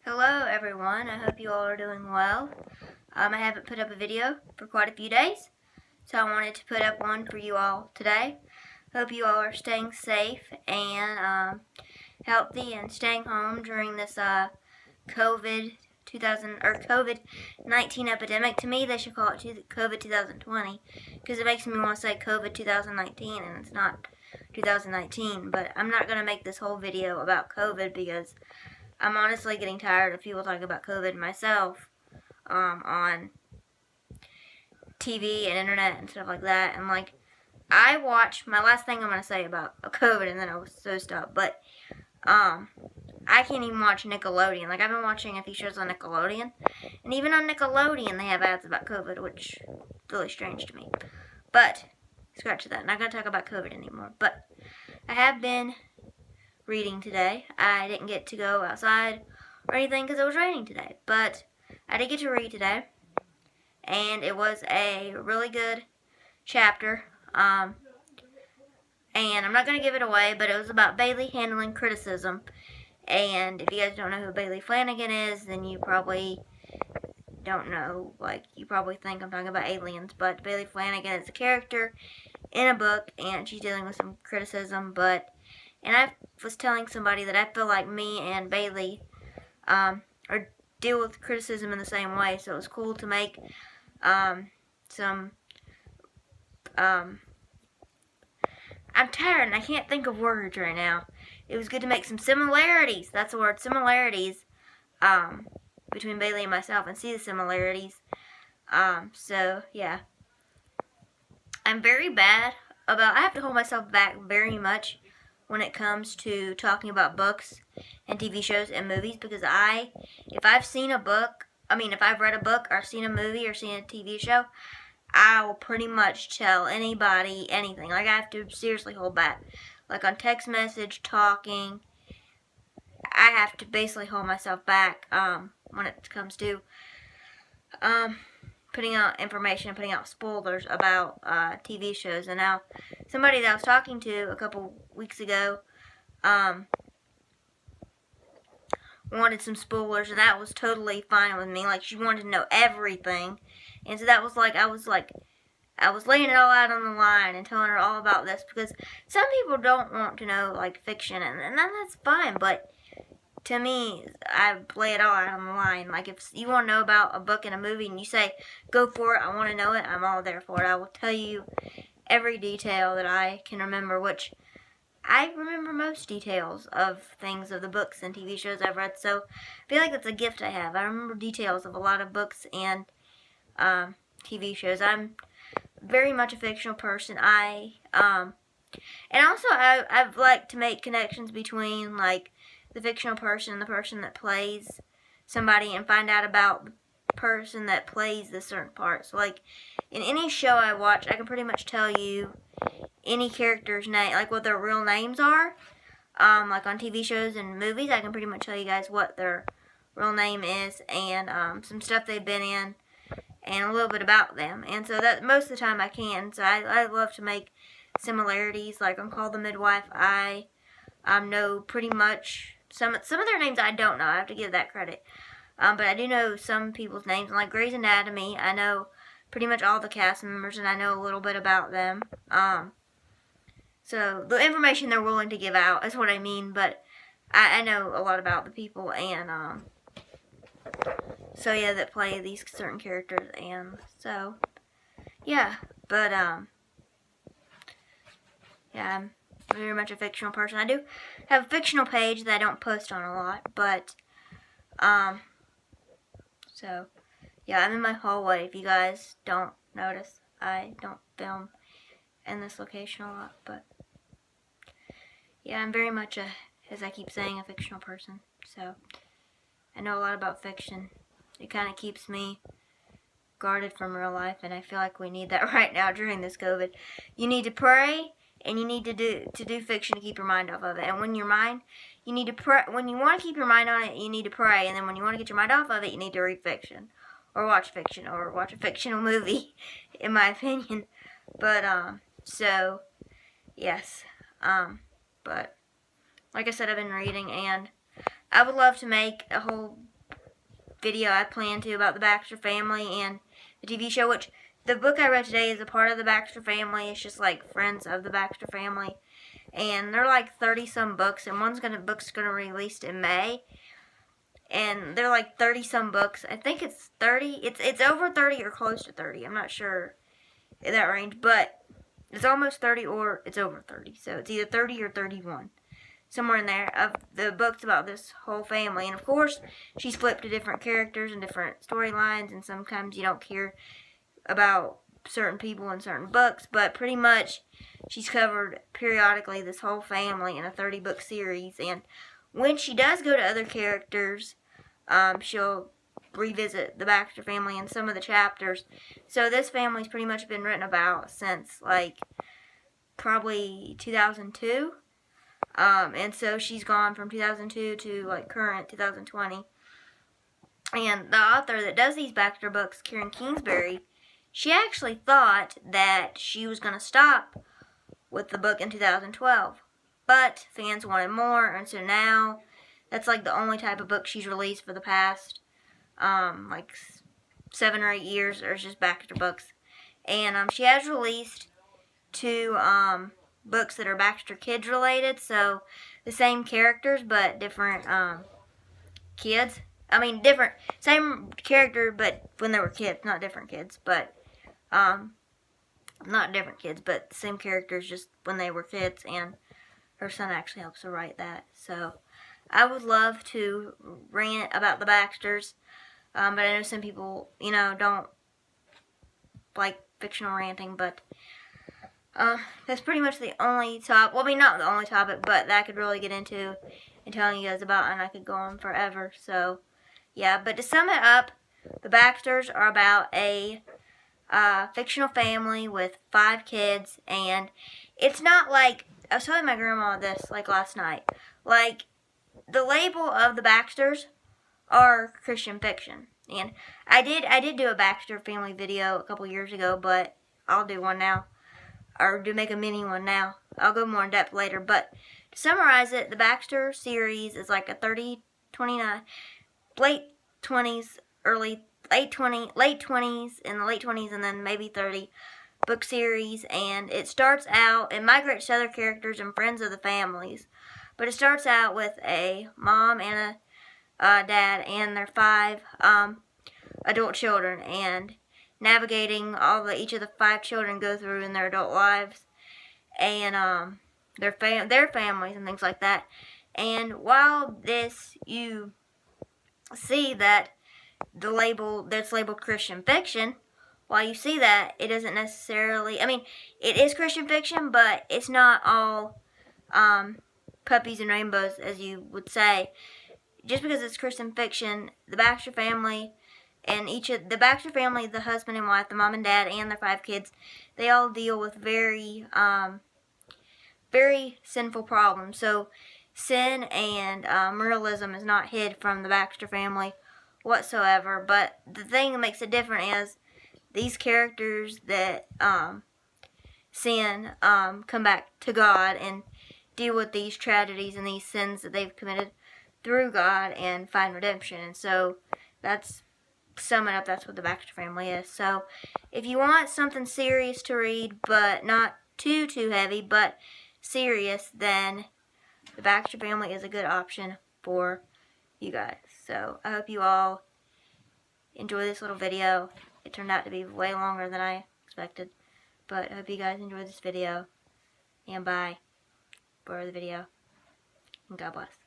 Hello everyone, I hope you all are doing well. I haven't put up a video for quite a few days, so I wanted to put up one for you all today. Hope you all are staying safe and healthy and staying home during this COVID-19 epidemic. To me, they should call it COVID 2020 because it makes me want to say COVID 2019 and it's not 2019. But I'm not going to make this whole video about COVID because I'm honestly getting tired of people talking about COVID myself on TV and internet and stuff like that. And my last thing I'm going to say about COVID and then I will stop. But I can't even watch Nickelodeon. I've been watching a few shows on Nickelodeon. And even on Nickelodeon they have ads about COVID, which is really strange to me. But, scratch that. I'm not going to talk about COVID anymore. But I have been reading today. I didn't get to go outside or anything because it was raining today. But I did get to read today. And it was a really good chapter. And I'm not going to give it away, but it was about Bailey handling criticism. And if you guys don't know who Bailey Flanagan is, then you probably don't know. You probably think I'm talking about aliens. But Bailey Flanagan is a character in a book, and she's dealing with some criticism. And I was telling somebody that I feel like me and Bailey deal with criticism in the same way. So it was cool to make some... I'm tired and I can't think of words right now. It was good to make some similarities. That's the word, similarities, between Bailey and myself and see the similarities. So, yeah. I'm very bad about... I have to hold myself back very much when it comes to talking about books and TV shows and movies because if I've read a book or seen a movie or seen a TV show, I will pretty much tell anybody anything. I have to seriously hold back. On text message, talking, I have to basically hold myself back when it comes to putting out information, putting out spoilers about TV shows. And now, somebody that I was talking to a couple weeks ago wanted some spoilers, and that was totally fine with me. She wanted to know everything. And so that was I was laying it all out on the line and telling her all about this because some people don't want to know, fiction, and that's fine, but to me, I lay it all out on the line. If you want to know about a book and a movie and you say, go for it, I want to know it, I'm all there for it. I will tell you every detail that I can remember, which I remember most details of things of the books and TV shows I've read, so I feel like that's a gift I have. I remember details of a lot of books and TV shows. I'm very much a fictional person. And also I've liked to make connections between the fictional person and the person that plays somebody and find out about the person that plays the certain part. So in any show I watch, I can pretty much tell you any character's name, what their real names are. On TV shows and movies, I can pretty much tell you guys what their real name is and some stuff they've been in and a little bit about them. And so that most of the time I can. So I love to make similarities. On Call the Midwife, I know pretty much some of their names I don't know. I have to give that credit. But I do know some people's names. Grey's Anatomy, I know pretty much all the cast members and I know a little bit about them. So the information they're willing to give out is what I mean. But I know a lot about the people and so yeah, that play these certain characters, and so yeah, but yeah, I'm very much a fictional person. I do have a fictional page that I don't post on a lot, but so yeah, I'm in my hallway. If you guys don't notice, I don't film in this location a lot, but yeah, I'm very much as I keep saying, a fictional person. So I know a lot about fiction. It kind of keeps me guarded from real life, and I feel like we need that right now during this COVID. You need to pray, and you need to do fiction to keep your mind off of it. And when you want to keep your mind on it, you need to pray. And then when you want to get your mind off of it, you need to read fiction, or watch fiction, or watch a fictional movie, in my opinion. But so yes, but like I said, I've been reading, and I would love to make a whole video I plan to about the Baxter family and the TV show, which the book I read today is a part of the Baxter family. It's just like friends of the Baxter family. And they're like 30-some books, and book's gonna release in May. And they're like 30-some books. I think it's 30. It's over 30 or close to 30. I'm not sure in that range, but it's almost 30 or it's over 30. So it's either 30 or 31. Somewhere in there of the books about this whole family. And of course, she's flipped to different characters and different storylines, and sometimes you don't care about certain people in certain books, but pretty much she's covered periodically this whole family in a 30-book series. And when she does go to other characters, she'll revisit the Baxter family in some of the chapters. So this family's pretty much been written about since like probably 2002. And so she's gone from 2002 to like current 2020. And the author that does these Baxter books, Karen Kingsbury, she actually thought that she was going to stop with the book in 2012. But fans wanted more, and so now that's like the only type of book she's released for the past like 7 or 8 years, or it's just Baxter books. And she has released 2 books that are Baxter Kids related, so the same characters but different kids. I mean, different, same character but when they were kids, not different kids, but not different kids, but the same characters just when they were kids, and her son actually helps her write that. So I would love to rant about the Baxters, but I know some people, don't like fictional ranting, but that's pretty much the only topic, well, I mean, not the only topic, but that I could really get into and telling you guys about, and I could go on forever. So yeah, but to sum it up, the Baxters are about a fictional family with 5 kids, and it's not like, I was telling my grandma this like last night, like the label of the Baxters are Christian fiction. And I did do a Baxter family video a couple years ago, but I'll do one now, or make a mini one now. I'll go more in depth later, but to summarize it, the Baxter series is like a 29, late 20s, late 20s, in the late 20s, and then maybe 30 book series. And it starts out, it migrates to other characters and friends of the families, but it starts out with a mom and a dad and their 5 adult children, and navigating each of the 5 children go through in their adult lives, and their families and things like that. And while this, you see that that's labeled Christian fiction, while you see that, it doesn't necessarily, I mean, it is Christian fiction, but it's not all puppies and rainbows, as you would say. Just because it's Christian fiction, the Baxter family, and the Baxter family, the husband and wife, the mom and dad, and their 5 kids, they all deal with very, very sinful problems. So sin and moralism is not hid from the Baxter family whatsoever. But the thing that makes it different is these characters that sin come back to God and deal with these tragedies and these sins that they've committed through God and find redemption. And so that's, summing up, that's what the Baxter family is. So if you want something serious to read, but not too heavy, but serious, then the Baxter family is a good option for you guys. So I hope you all enjoy this little video. It turned out to be way longer than I expected, but I hope you guys enjoyed this video, and bye for the video, and God bless.